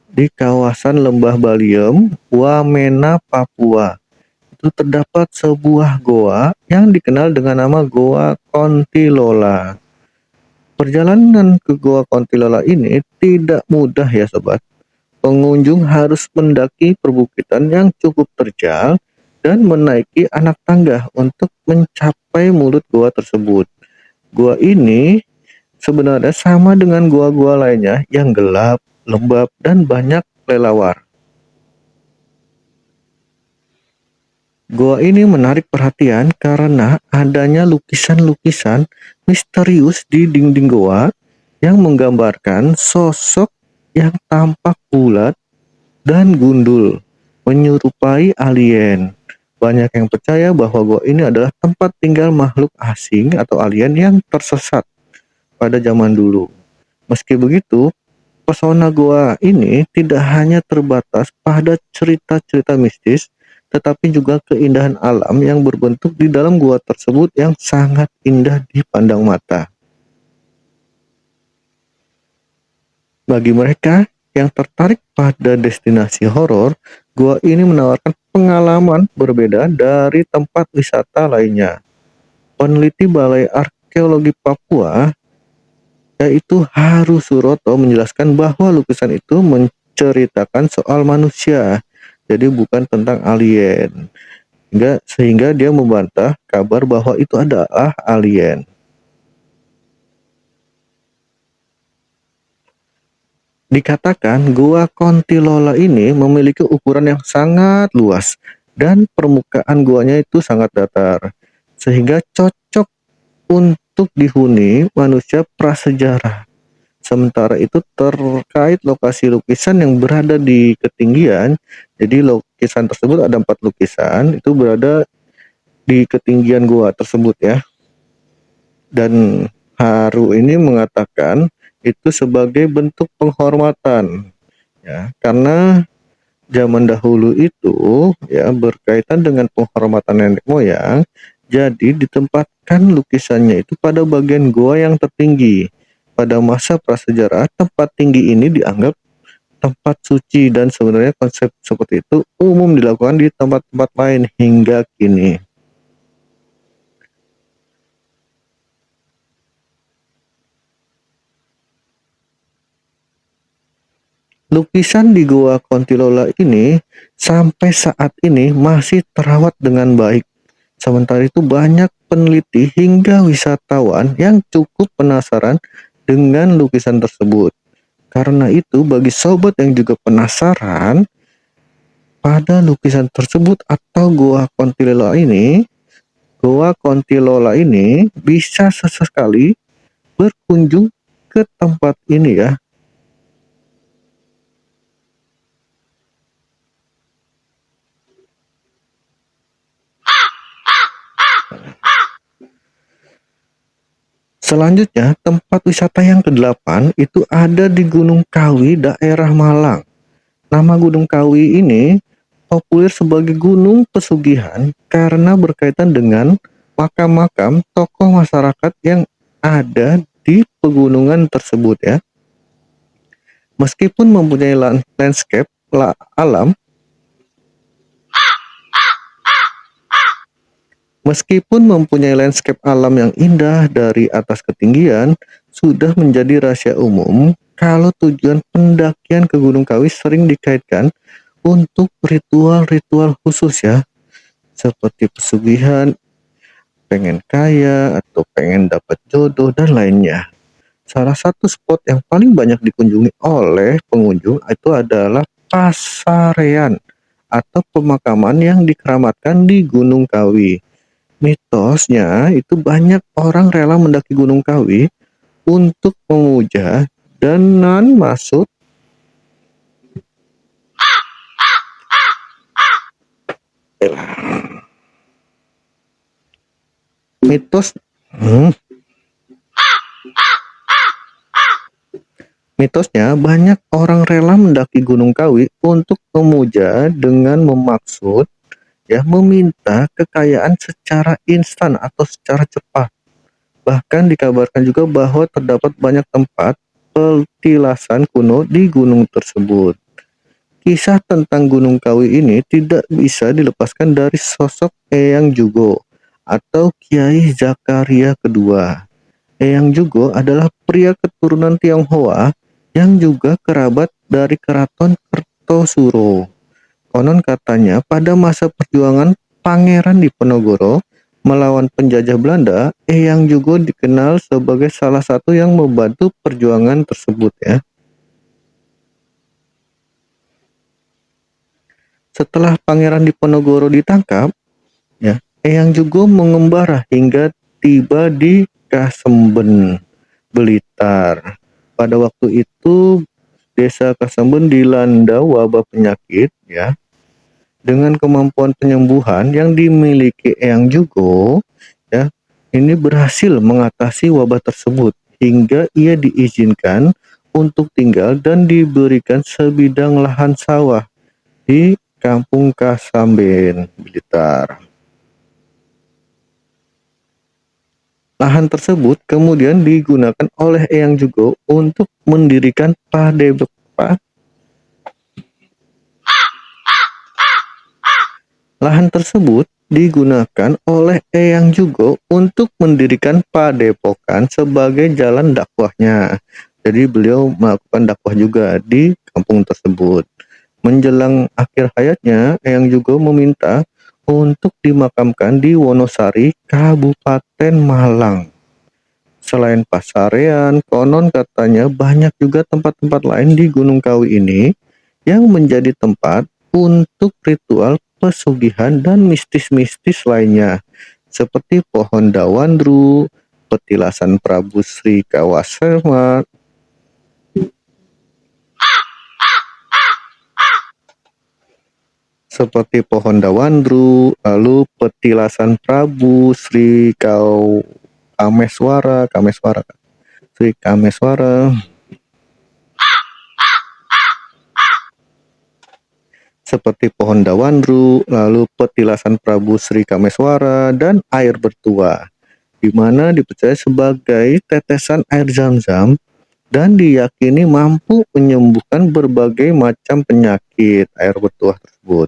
di kawasan Lembah Baliem, Wamena, Papua. Itu terdapat sebuah goa yang dikenal dengan nama Goa Kontilola. Perjalanan ke Gua Kontilola ini tidak mudah ya sobat. Pengunjung harus mendaki perbukitan yang cukup terjal dan menaiki anak tangga untuk mencapai mulut gua tersebut. Gua ini sebenarnya sama dengan gua-gua lainnya yang gelap, lembab, dan banyak kelelawar. Gua ini menarik perhatian karena adanya lukisan-lukisan misterius di dinding goa yang menggambarkan sosok yang tampak bulat dan gundul, menyerupai alien. Banyak yang percaya bahwa gua ini adalah tempat tinggal makhluk asing atau alien yang tersesat pada zaman dulu. Meski begitu, pesona gua ini tidak hanya terbatas pada cerita-cerita mistis, tetapi juga keindahan alam yang berbentuk di dalam gua tersebut yang sangat indah dipandang mata. Bagi mereka yang tertarik pada destinasi horor, gua ini menawarkan pengalaman berbeda dari tempat wisata lainnya. Peneliti Balai Arkeologi Papua, yaitu Haru Suroto, menjelaskan bahwa lukisan itu menceritakan soal manusia, jadi bukan tentang alien. Sehingga dia membantah kabar bahwa itu adalah alien. Dikatakan Gua Kontilola ini memiliki ukuran yang sangat luas dan permukaan guanya itu sangat datar, sehingga cocok untuk dihuni manusia prasejarah. Sementara itu terkait lokasi lukisan yang berada di ketinggian, jadi lukisan tersebut ada 4 lukisan itu berada di ketinggian gua tersebut ya. Dan Haru ini mengatakan itu sebagai bentuk penghormatan ya, karena zaman dahulu itu ya berkaitan dengan penghormatan nenek moyang, jadi ditempatkan lukisannya itu pada bagian gua yang tertinggi. Pada masa prasejarah, tempat tinggi ini dianggap tempat suci dan sebenarnya konsep seperti itu umum dilakukan di tempat-tempat lain hingga kini. Lukisan di Gua Kontilola ini sampai saat ini masih terawat dengan baik. Sementara itu banyak peneliti hingga wisatawan yang cukup penasaran dengan lukisan tersebut. Karena itu bagi sobat yang juga penasaran pada lukisan tersebut atau Gua Kontilola ini bisa sesekali berkunjung ke tempat ini ya. Selanjutnya, tempat wisata yang ke-8 itu ada di Gunung Kawi, daerah Malang. Nama Gunung Kawi ini populer sebagai gunung pesugihan karena berkaitan dengan makam-makam tokoh masyarakat yang ada di pegunungan tersebut ya. Meskipun mempunyai landscape alam, Meskipun mempunyai landscape alam yang indah dari atas ketinggian, sudah menjadi rahasia umum kalau tujuan pendakian ke Gunung Kawi sering dikaitkan untuk ritual-ritual khusus ya, seperti pesugihan, pengen kaya, atau pengen dapat jodoh, dan lainnya. Salah satu spot yang paling banyak dikunjungi oleh pengunjung itu adalah Pasarean atau pemakaman yang dikeramatkan di Gunung Kawi. Mitosnya itu banyak orang rela mendaki Gunung Kawi untuk memuja dan maksud mitos mitosnya banyak orang rela mendaki Gunung Kawi untuk memuja dengan memaksud ya meminta kekayaan secara instan atau secara cepat. Bahkan dikabarkan juga bahwa terdapat banyak tempat petilasan kuno di gunung tersebut. Kisah tentang Gunung Kawi ini tidak bisa dilepaskan dari sosok Eyang Jugo atau Kiai Zakaria kedua. Eyang Jugo adalah pria keturunan Tionghoa yang juga kerabat dari Keraton Kertosuro. Konon katanya pada masa perjuangan Pangeran Diponegoro melawan penjajah Belanda, Eyang Jugo dikenal sebagai salah satu yang membantu perjuangan tersebut ya. Setelah Pangeran Diponegoro ditangkap, ya, Eyang Jugo mengembara hingga tiba di Kasemben, Blitar. Pada waktu itu desa Kasemben dilanda wabah penyakit ya. Dengan kemampuan penyembuhan yang dimiliki Eyang Jugo, ya, ini berhasil mengatasi wabah tersebut hingga ia diizinkan untuk tinggal dan diberikan sebidang lahan sawah di Kampung Kasamben, Blitar. Lahan tersebut kemudian digunakan oleh Eyang Jugo untuk mendirikan padepokan. Lahan tersebut digunakan oleh Eyang Jugo untuk mendirikan padepokan sebagai jalan dakwahnya. Jadi beliau melakukan dakwah juga di kampung tersebut. Menjelang akhir hayatnya, Eyang Jugo meminta untuk dimakamkan di Wonosari, Kabupaten Malang. Selain Pasarean, konon katanya banyak juga tempat-tempat lain di Gunung Kawi ini yang menjadi tempat untuk ritual pesugihan dan mistis-mistis lainnya, seperti pohon dawandru, petilasan Prabu Sri Kawasema, seperti pohon dawandru, lalu petilasan Prabu Sri Sri Kameswara, seperti pohon dawandru, lalu petilasan Prabu Sri Kameswara, dan air bertuah, di mana dipercaya sebagai tetesan air zam-zam dan diyakini mampu menyembuhkan berbagai macam penyakit air bertuah tersebut.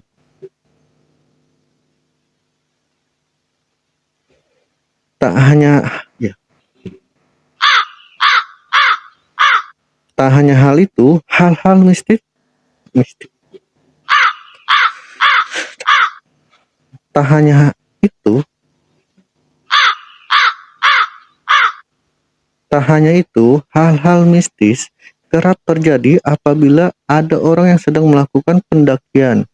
Tak hanya ya, tak hanya hal itu, hal-hal mistis, tak hanya itu, hal-hal mistis kerap terjadi apabila ada orang yang sedang melakukan pendakian.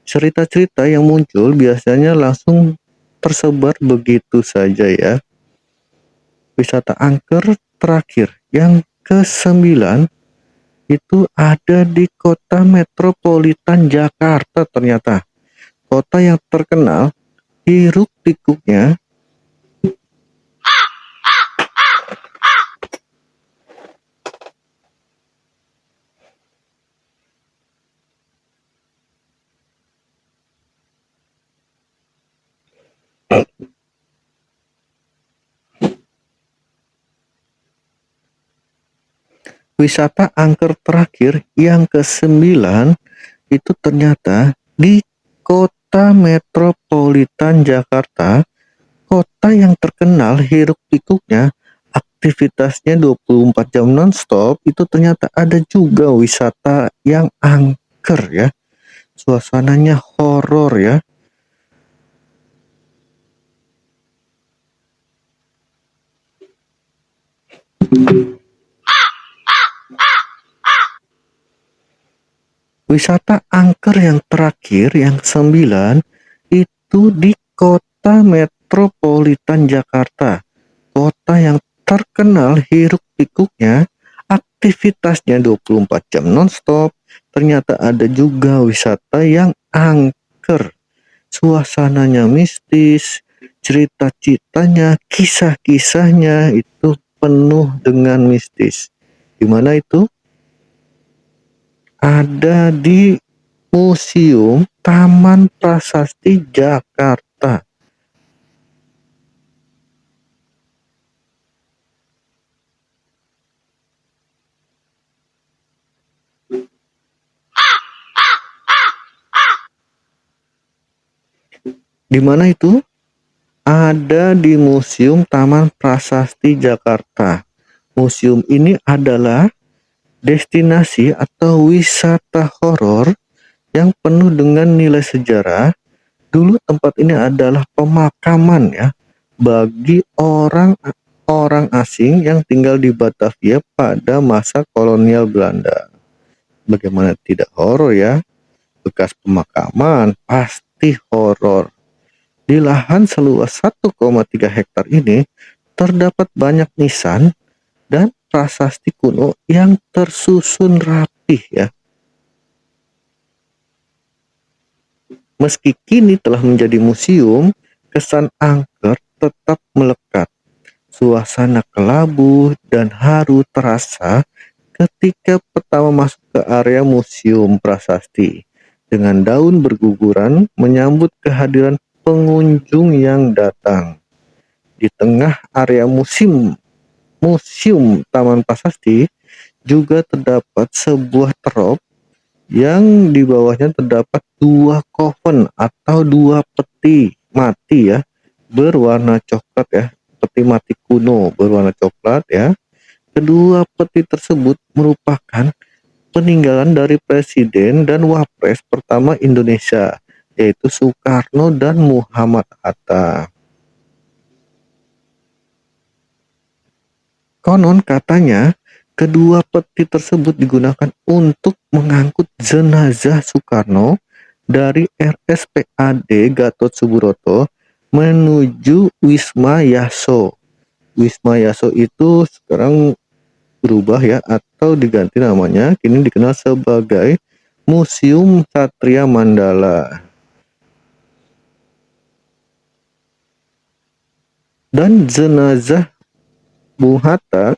Cerita-cerita yang muncul biasanya langsung tersebar begitu saja ya. Wisata angker terakhir yang ke-9 itu ada di kota metropolitan Jakarta ternyata. Kota yang terkenal hiruk pikuknya. Wisata angker terakhir yang ke-9 itu ternyata di kota metropolitan Jakarta, kota yang terkenal hiruk pikuknya, aktivitasnya 24 jam nonstop, itu ternyata ada juga wisata yang angker ya. Suasananya horor ya. Wisata angker yang terakhir yang 9 itu di kota metropolitan Jakarta. Kota yang terkenal hiruk pikuknya, aktivitasnya 24 jam nonstop. Ternyata ada juga wisata yang angker. Suasananya mistis, cerita-ceritanya, kisah-kisahnya itu penuh dengan mistis. Di mana itu? Ada di Museum Taman Prasasti Jakarta. Di mana itu? ada di Museum Taman Prasasti Jakarta. Museum ini adalah destinasi atau wisata horor yang penuh dengan nilai sejarah. Dulu tempat ini adalah pemakaman ya bagi orang asing yang tinggal di Batavia pada masa kolonial Belanda. Bagaimana tidak horor ya? Bekas pemakaman pasti horor. Di lahan seluas 1,3 hektar ini terdapat banyak nisan dan prasasti kuno yang tersusun rapih ya. Meski kini telah menjadi museum, kesan angker tetap melekat. Suasana kelabu dan haru terasa ketika pertama masuk ke area museum prasasti. Dengan daun berguguran menyambut kehadiran pengunjung yang datang. Di tengah area museum Taman Prasasti juga terdapat sebuah terop yang di bawahnya terdapat dua coffin atau dua peti mati ya berwarna coklat ya, peti mati kuno berwarna coklat ya. Kedua peti tersebut merupakan peninggalan dari presiden dan wapres pertama Indonesia, yaitu Soekarno dan Muhammad Hatta. Konon katanya kedua peti tersebut digunakan untuk mengangkut jenazah Soekarno dari RSPAD Gatot Subroto menuju Wisma Yaso. Wisma Yaso itu sekarang berubah ya atau diganti namanya, kini dikenal sebagai Museum Satria Mandala. Dan jenazah Bung Hatta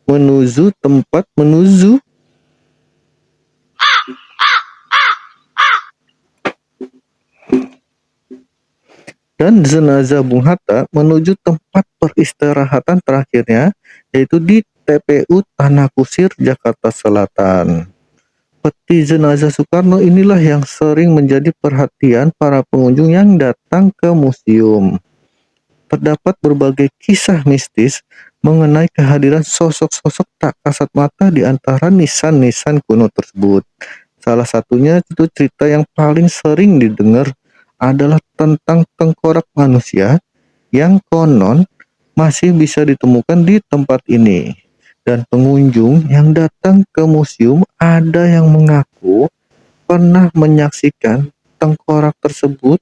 menuju tempat menuju dan jenazah Bung Hatta menuju tempat peristirahatan terakhirnya, yaitu di TPU Tanah Kusir, Jakarta Selatan. Peti jenazah Soekarno inilah yang sering menjadi perhatian para pengunjung yang datang ke museum. Terdapat berbagai kisah mistis mengenai kehadiran sosok-sosok tak kasat mata di antara nisan-nisan kuno tersebut. Salah satunya itu cerita yang paling sering didengar adalah tentang tengkorak manusia yang konon masih bisa ditemukan di tempat ini. Dan pengunjung yang datang ke museum ada yang mengaku pernah menyaksikan tengkorak tersebut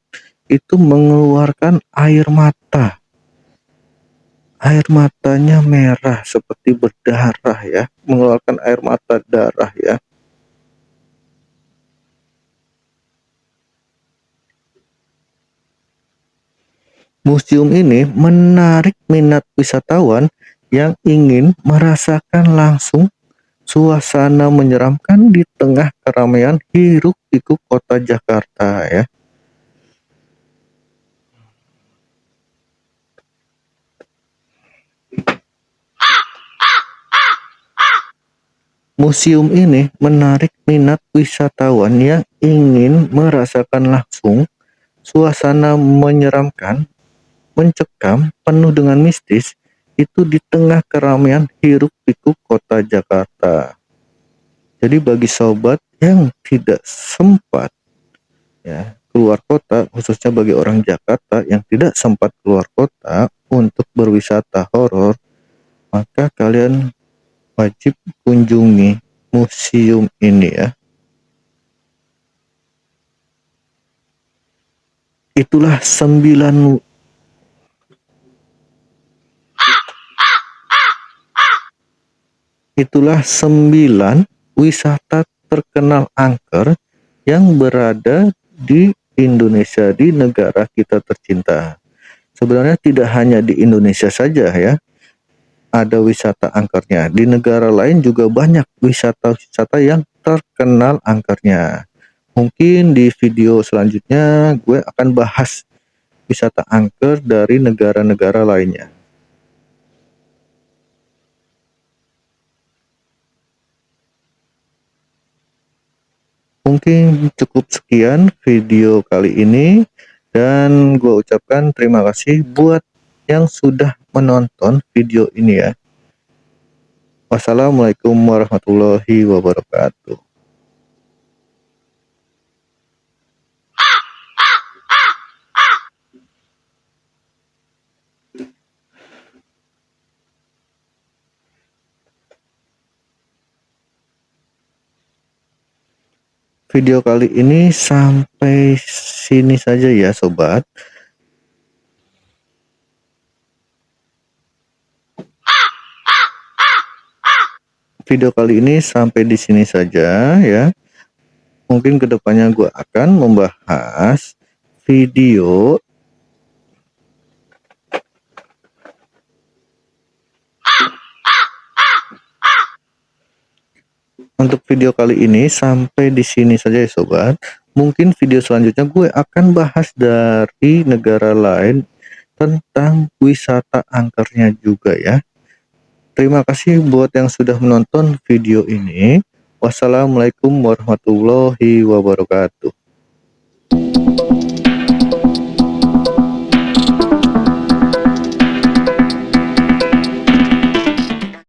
itu mengeluarkan air mata. Air matanya merah seperti berdarah ya, mengeluarkan air mata darah ya. Museum ini menarik minat wisatawan yang ingin merasakan langsung suasana menyeramkan di tengah keramaian hiruk-pikuk kota Jakarta ya. Museum ini menarik minat wisatawan yang ingin merasakan langsung suasana menyeramkan, mencekam, penuh dengan mistis itu di tengah keramaian hiruk-pikuk kota Jakarta. Jadi bagi sobat yang tidak sempat ya keluar kota, khususnya bagi orang Jakarta yang tidak sempat keluar kota untuk berwisata horor, maka kalian wajib kunjungi museum ini ya. Itulah 9 wisata terkenal angker yang berada di Indonesia, di negara kita tercinta. Sebenarnya tidak hanya di Indonesia saja ya, ada wisata angkernya. Di negara lain juga banyak wisata-wisata yang terkenal angkernya. Mungkin di video selanjutnya gue akan bahas wisata angker dari negara-negara lainnya. Mungkin cukup sekian video kali ini. Dan gue ucapkan terima kasih buat yang sudah menonton video ini ya. Wassalamualaikum warahmatullahi wabarakatuh. Video kali ini sampai sini saja ya sobat. Video kali ini sampai di sini saja ya. Mungkin kedepannya gue akan membahas video untuk video kali ini sampai di sini saja ya sobat. Mungkin video selanjutnya gue akan bahas dari negara lain tentang wisata angkernya juga ya. Terima kasih buat yang sudah menonton video ini. Wassalamualaikum warahmatullahi wabarakatuh.